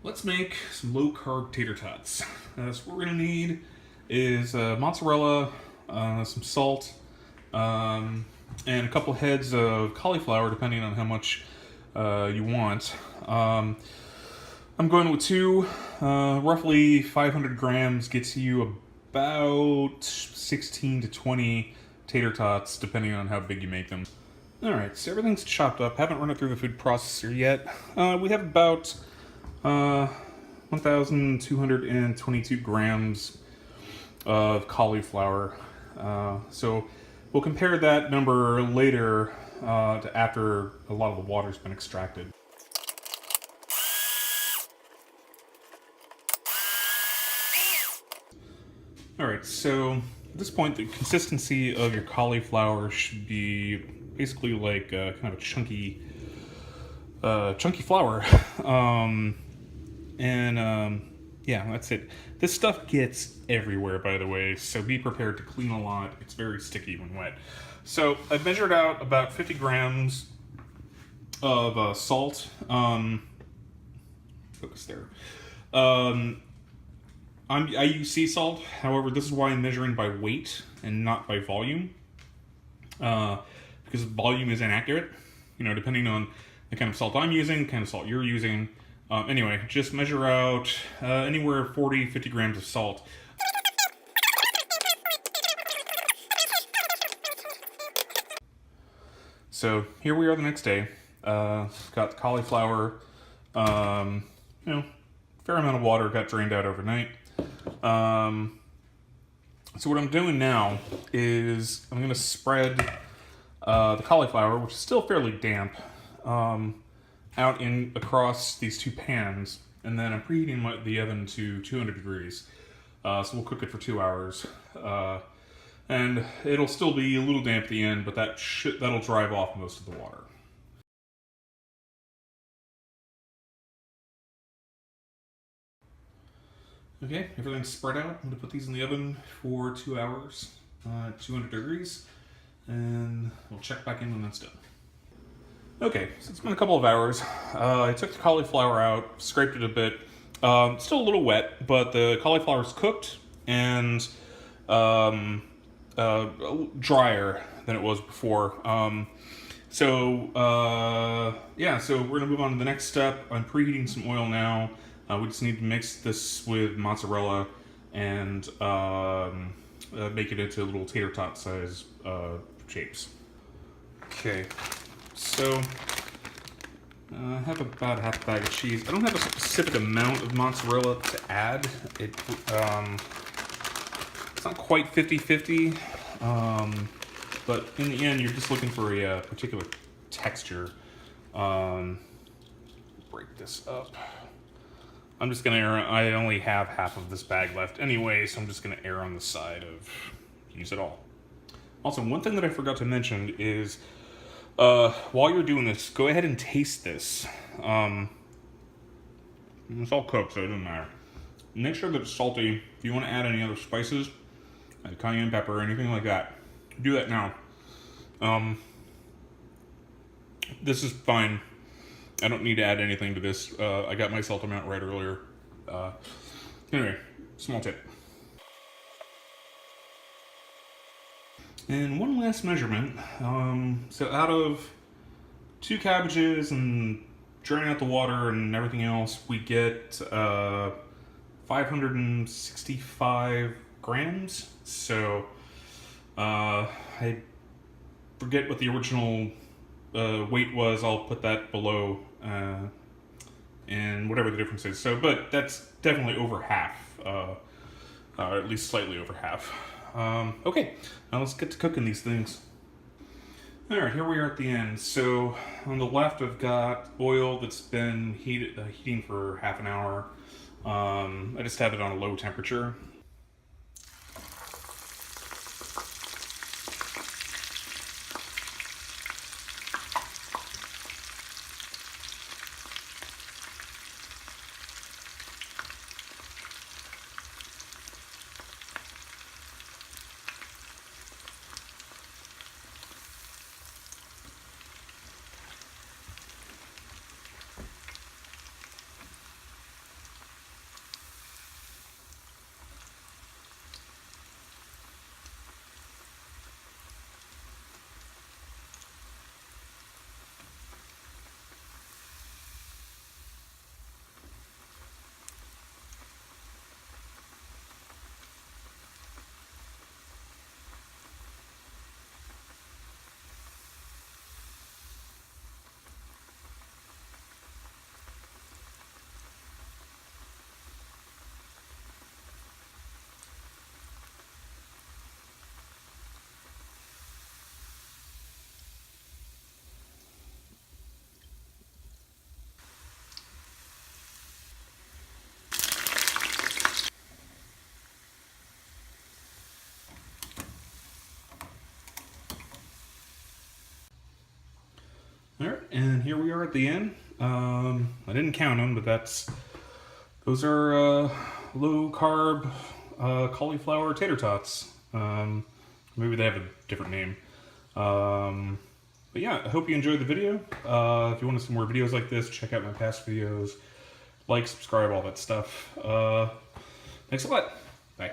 Let's make some low-carb tater tots. So what we're gonna need is mozzarella, some salt, and a couple heads of cauliflower, depending on how much you want. I'm going with two. Roughly 500 grams gets you about 16 to 20 tater tots, depending on how big you make them. Alright, so everything's chopped up. Haven't run it through the food processor yet. We have about 1,222 grams of cauliflower. So we'll compare that number later to after a lot of the water's been extracted. Alright, so at this point the consistency of your cauliflower should be basically like kind of a chunky flour. Yeah, that's it. This stuff gets everywhere, by the way, so be prepared to clean a lot. It's very sticky when wet. So I've measured out about 50 grams of salt. Focus there. I use sea salt. However, this is why I'm measuring by weight and not by volume, because volume is inaccurate. You know, depending on the kind of salt I'm using, the kind of salt you're using. Anyway, just measure out anywhere 40-50 grams of salt. So here we are the next day. Got the cauliflower, fair amount of water got drained out overnight. So what I'm doing now is I'm going to spread the cauliflower, which is still fairly damp, out across these two pans, and then I'm preheating the oven to 200 degrees. So we'll cook it for 2 hours, and it'll still be a little damp at the end, but that'll drive off most of the water. Okay, everything's spread out. I'm going to put these in the oven for 2 hours, 200 degrees, and we'll check back in when that's done. Okay, so it's been a couple of hours. I took the cauliflower out, scraped it a bit. Still a little wet, but the cauliflower's cooked and drier than it was before. So we're gonna move on to the next step. I'm preheating some oil now. We just need to mix this with mozzarella and make it into little tater tot size shapes. Okay. So, I have about half a bag of cheese. I don't have a specific amount of mozzarella to add. It's not quite 50-50, but in the end, you're just looking for a particular texture. Break this up. I'm just gonna I only have half of this bag left anyway, so I'm just gonna err on the side of use it all. Also, one thing that I forgot to mention is, while you're doing this, go ahead and taste this. It's all cooked, so it doesn't matter. Make sure that it's salty. If you want to add any other spices, like cayenne pepper or anything like that, do that now. This is fine. I don't need to add anything to this. I got my salt amount right earlier. Anyway, small tip. And one last measurement. So out of 2 cabbages and draining out the water and everything else, we get 565 grams. So I forget what the original weight was. I'll put that below and whatever the difference is. So, but that's definitely over half, or at least slightly over half. Okay, now let's get to cooking these things. Alright, here we are at the end. So on the left I've got oil that's been heating for half an hour. I just have it on a low temperature. Alright, and here we are at the end. I didn't count them, but those are low carb cauliflower tater tots. Maybe they have a different name. But yeah, I hope you enjoyed the video. If you want to see more videos like this, check out my past videos. Like, subscribe, all that stuff. Thanks a lot. Bye.